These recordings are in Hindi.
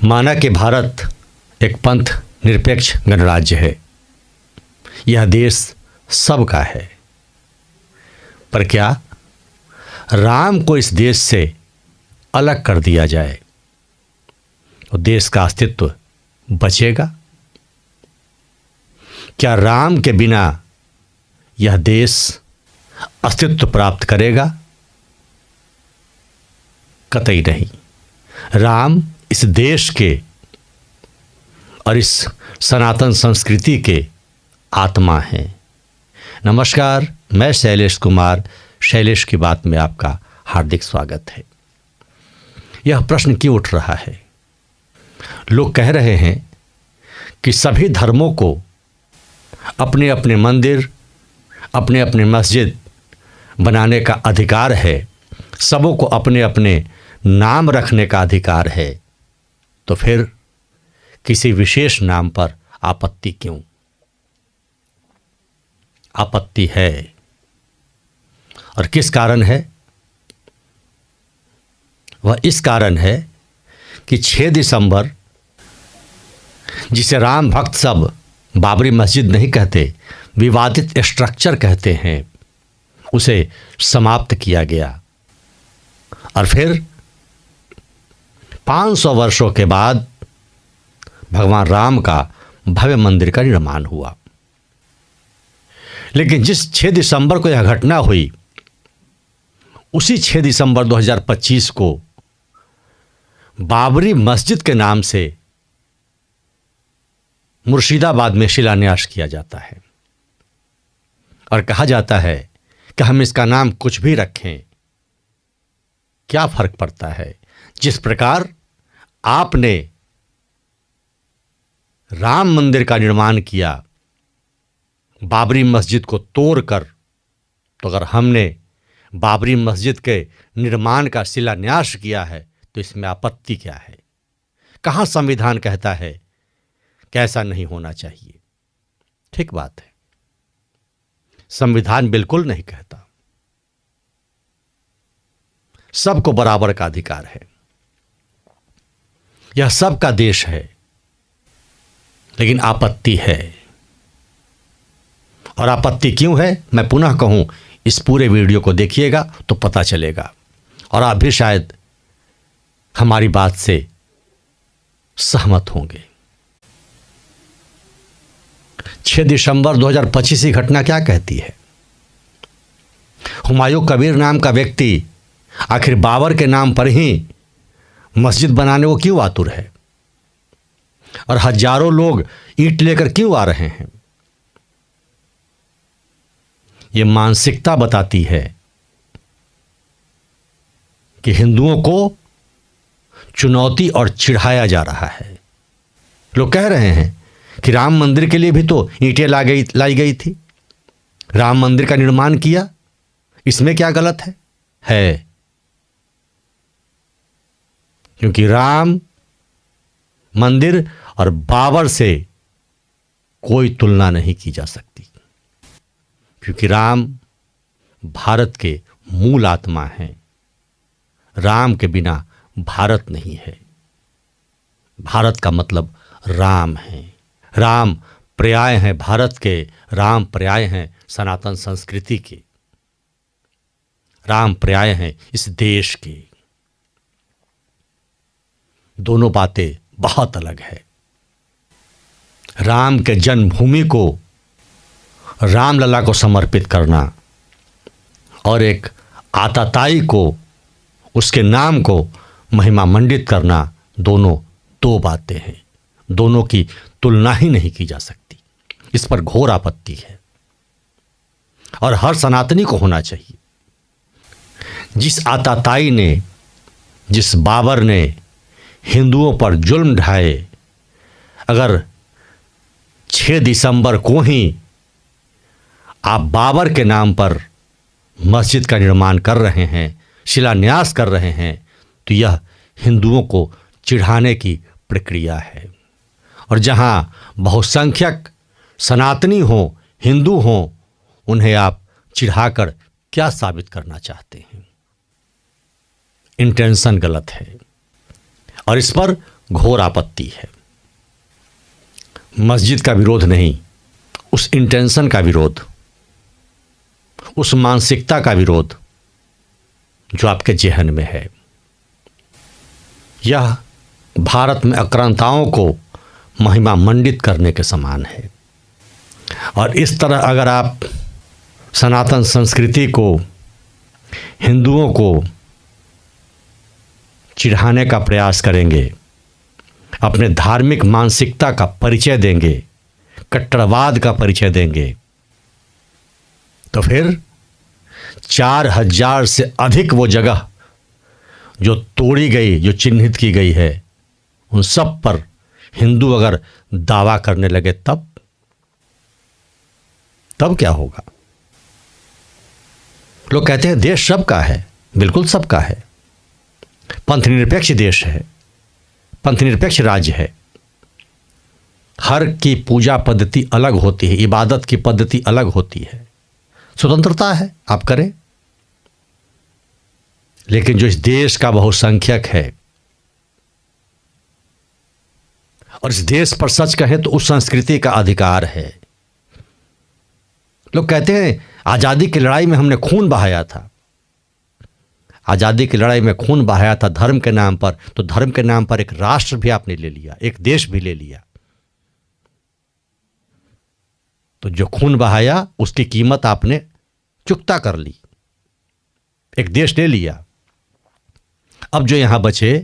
माना कि भारत एक पंथ निरपेक्ष गणराज्य है, यह देश सबका है, पर क्या राम को इस देश से अलग कर दिया जाए तो देश का अस्तित्व बचेगा? क्या राम के बिना यह देश अस्तित्व प्राप्त करेगा? कतई नहीं। राम इस देश के और इस सनातन संस्कृति के आत्मा हैं। नमस्कार, मैं शैलेश कुमार, शैलेश की बात में आपका हार्दिक स्वागत है। यह प्रश्न क्यों उठ रहा है? लोग कह रहे हैं कि सभी धर्मों को अपने अपने मंदिर, अपने अपने मस्जिद बनाने का अधिकार है, सबों को अपने अपने नाम रखने का अधिकार है, तो फिर किसी विशेष नाम पर आपत्ति क्यों? आपत्ति है, और किस कारण है? वह इस कारण है कि 6 दिसंबर, जिसे राम भक्त सब बाबरी मस्जिद नहीं कहते, विवादित स्ट्रक्चर कहते हैं, उसे समाप्त किया गया और फिर 500 वर्षों के बाद भगवान राम का भव्य मंदिर का निर्माण हुआ। लेकिन जिस 6 दिसंबर को यह घटना हुई, उसी 6 दिसंबर 2025 को बाबरी मस्जिद के नाम से मुर्शिदाबाद में शिलान्यास किया जाता है और कहा जाता है कि हम इसका नाम कुछ भी रखें, क्या फर्क पड़ता है? जिस प्रकार आपने राम मंदिर का निर्माण किया बाबरी मस्जिद को तोड़कर, तो अगर हमने बाबरी मस्जिद के निर्माण का शिलान्यास किया है तो इसमें आपत्ति क्या है? कहाँ संविधान कहता है कि ऐसा नहीं होना चाहिए? ठीक बात है, संविधान बिल्कुल नहीं कहता। सबको बराबर का अधिकार है, यह सबका देश है, लेकिन आपत्ति है। और आपत्ति क्यों है, मैं पुनः कहूं, इस पूरे वीडियो को देखिएगा तो पता चलेगा, और आप भी शायद हमारी बात से सहमत होंगे। 6 दिसंबर 2025 की घटना क्या कहती है? हुमायूं कबीर नाम का व्यक्ति आखिर बाबर के नाम पर ही मस्जिद बनाने को क्यों आतुर है? और हजारों लोग ईंट लेकर क्यों आ रहे हैं? ये मानसिकता बताती है कि हिंदुओं को चुनौती और चिढ़ाया जा रहा है। लोग कह रहे हैं कि राम मंदिर के लिए भी तो ईंटें लाई गई थी, राम मंदिर का निर्माण किया, इसमें क्या गलत है? है, क्योंकि राम मंदिर और बाबर से कोई तुलना नहीं की जा सकती, क्योंकि राम भारत के मूल आत्मा हैं। राम के बिना भारत नहीं है। भारत का मतलब राम है। राम पर्याय हैं भारत के, राम पर्याय हैं सनातन संस्कृति के, राम पर्याय हैं इस देश के। दोनों बातें बहुत अलग है। राम के जन्मभूमि को, रामलला को समर्पित करना और एक आताताई को, उसके नाम को महिमा मंडित करना, दोनों दो बातें हैं। दोनों की तुलना ही नहीं की जा सकती। इस पर घोर आपत्ति है और हर सनातनी को होना चाहिए। जिस आताताई ने, जिस बाबर ने हिंदुओं पर जुल्म ढाए, अगर 6 दिसंबर को ही आप बाबर के नाम पर मस्जिद का निर्माण कर रहे हैं, शिलान्यास कर रहे हैं, तो यह हिंदुओं को चिढ़ाने की प्रक्रिया है। और जहाँ बहुसंख्यक सनातनी हों, हिंदू हों, उन्हें आप चिढ़ाकर क्या साबित करना चाहते हैं? इंटेंशन गलत है और इस पर घोर आपत्ति है। मस्जिद का विरोध नहीं, उस इंटेंशन का विरोध, उस मानसिकता का विरोध जो आपके जेहन में है। यह भारत में आक्रांताओं को महिमा मंडित करने के समान है। और इस तरह अगर आप सनातन संस्कृति को, हिंदुओं को चिढ़ाने का प्रयास करेंगे, अपने धार्मिक मानसिकता का परिचय देंगे, कट्टरवाद का परिचय देंगे, तो फिर 4000 से अधिक वो जगह जो तोड़ी गई, जो चिन्हित की गई है, उन सब पर हिंदू अगर दावा करने लगे तब क्या होगा? लोग कहते हैं देश सबका है। बिल्कुल सबका है। पंथ निरपेक्ष देश है, पंथ निरपेक्ष राज्य है। हर की पूजा पद्धति अलग होती है, इबादत की पद्धति अलग होती है, स्वतंत्रता है, आप करें। लेकिन जो इस देश का बहुसंख्यक है और इस देश पर सच कहें तो उस संस्कृति का अधिकार है। लोग कहते हैं आज़ादी की लड़ाई में हमने खून बहाया था। आज़ादी की लड़ाई में खून बहाया था धर्म के नाम पर, तो धर्म के नाम पर एक राष्ट्र भी आपने ले लिया, एक देश भी ले लिया। तो जो खून बहाया उसकी कीमत आपने चुकता कर ली, एक देश ले लिया। अब जो यहां बचे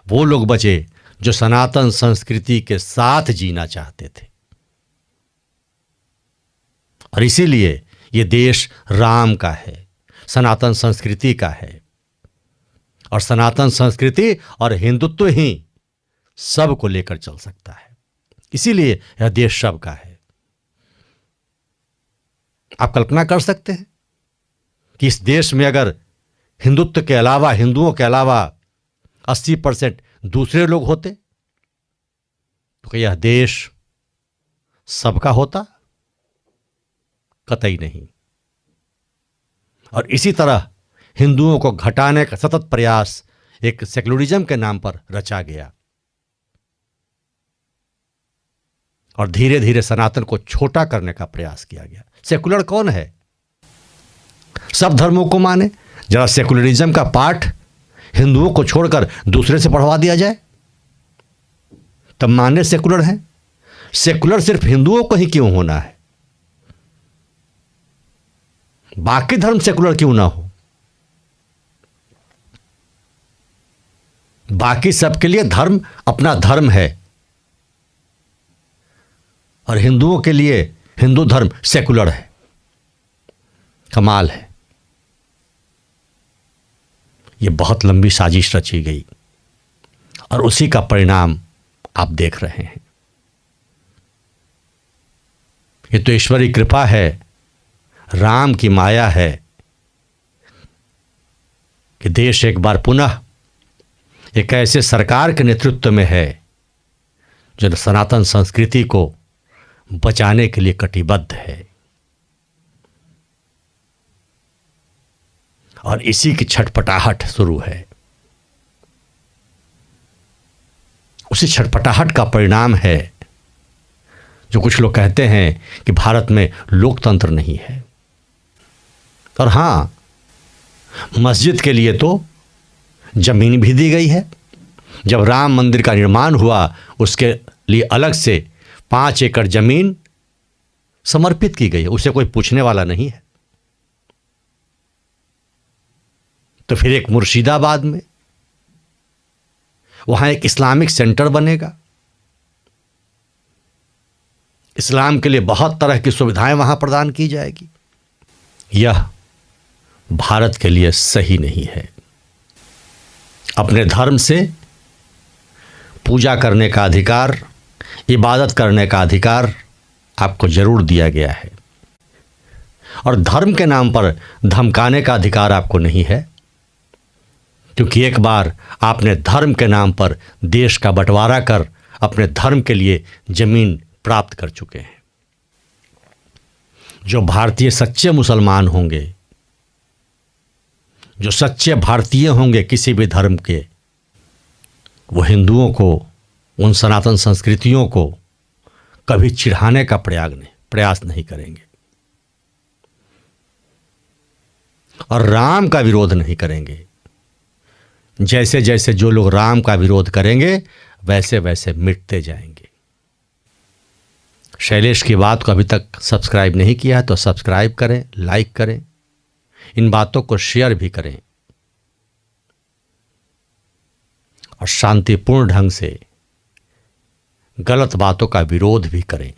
वो लोग बचे जो सनातन संस्कृति के साथ जीना चाहते थे। और इसीलिए ये देश राम का है, सनातन संस्कृति का है। और सनातन संस्कृति और हिंदुत्व ही सबको लेकर चल सकता है। इसीलिए यह देश सबका है। आप कल्पना कर सकते हैं कि इस देश में अगर हिंदुत्व के अलावा, हिंदुओं के अलावा 80% दूसरे लोग होते तो क्या यह देश सबका होता? कतई नहीं। और इसी तरह हिंदुओं को घटाने का सतत प्रयास एक सेक्युलरिज्म के नाम पर रचा गया और धीरे धीरे सनातन को छोटा करने का प्रयास किया गया। सेकुलर कौन है? सब धर्मों को माने। जरा सेकुलरिज्म का पाठ हिंदुओं को छोड़कर दूसरे से पढ़वा दिया जाए तब मानने सेकुलर है। सेकुलर सिर्फ हिंदुओं को ही क्यों होना है? बाकी धर्म सेकुलर क्यों ना हो? बाकी सबके लिए धर्म अपना धर्म है और हिंदुओं के लिए हिंदू धर्म सेकुलर है। कमाल है। ये बहुत लंबी साजिश रची गई और उसी का परिणाम आप देख रहे हैं। ये तो ईश्वरी कृपा है, राम की माया है कि देश एक बार पुनः एक ऐसे सरकार के नेतृत्व में है जो सनातन संस्कृति को बचाने के लिए कटिबद्ध है। और इसी की छटपटाहट शुरू है। उसी छटपटाहट का परिणाम है जो कुछ लोग कहते हैं कि भारत में लोकतंत्र नहीं है। और हाँ, मस्जिद के लिए तो जमीन भी दी गई है। जब राम मंदिर का निर्माण हुआ उसके लिए अलग से 5 एकड़ जमीन समर्पित की गई है, उसे कोई पूछने वाला नहीं है। तो फिर एक मुर्शिदाबाद में वहां एक इस्लामिक सेंटर बनेगा। इस्लाम के लिए बहुत तरह की सुविधाएं वहां प्रदान की जाएगी। यह भारत के लिए सही नहीं है। अपने धर्म से पूजा करने का अधिकार, इबादत करने का अधिकार आपको जरूर दिया गया है और धर्म के नाम पर धमकाने का अधिकार आपको नहीं है, क्योंकि एक बार आपने धर्म के नाम पर देश का बंटवारा कर अपने धर्म के लिए जमीन प्राप्त कर चुके हैं। जो भारतीय सच्चे मुसलमान होंगे, जो सच्चे भारतीय होंगे किसी भी धर्म के, वो हिंदुओं को, उन सनातन संस्कृतियों को कभी चिढ़ाने का प्रयास नहीं करेंगे और राम का विरोध नहीं करेंगे। जैसे जैसे जो लोग राम का विरोध करेंगे वैसे वैसे मिटते जाएंगे। शैलेश की बात को अभी तक सब्सक्राइब नहीं किया है तो सब्सक्राइब करें, लाइक करें, इन बातों को शेयर भी करें और शांतिपूर्ण ढंग से गलत बातों का विरोध भी करें।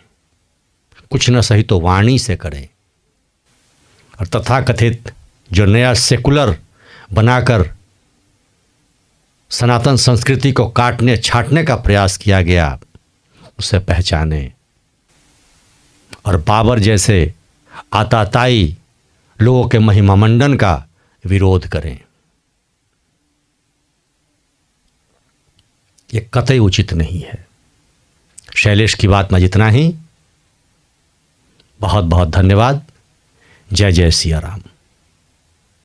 कुछ न सही तो वाणी से करें। और तथाकथित जो नया सेकुलर बनाकर सनातन संस्कृति को काटने छाटने का प्रयास किया गया उसे पहचानें और बाबर जैसे आताताई लोगों के महिमा मंडन का विरोध करें। ये कतई उचित नहीं है। शैलेश की बात में जितना ही। बहुत बहुत धन्यवाद। जय जय सिया राम।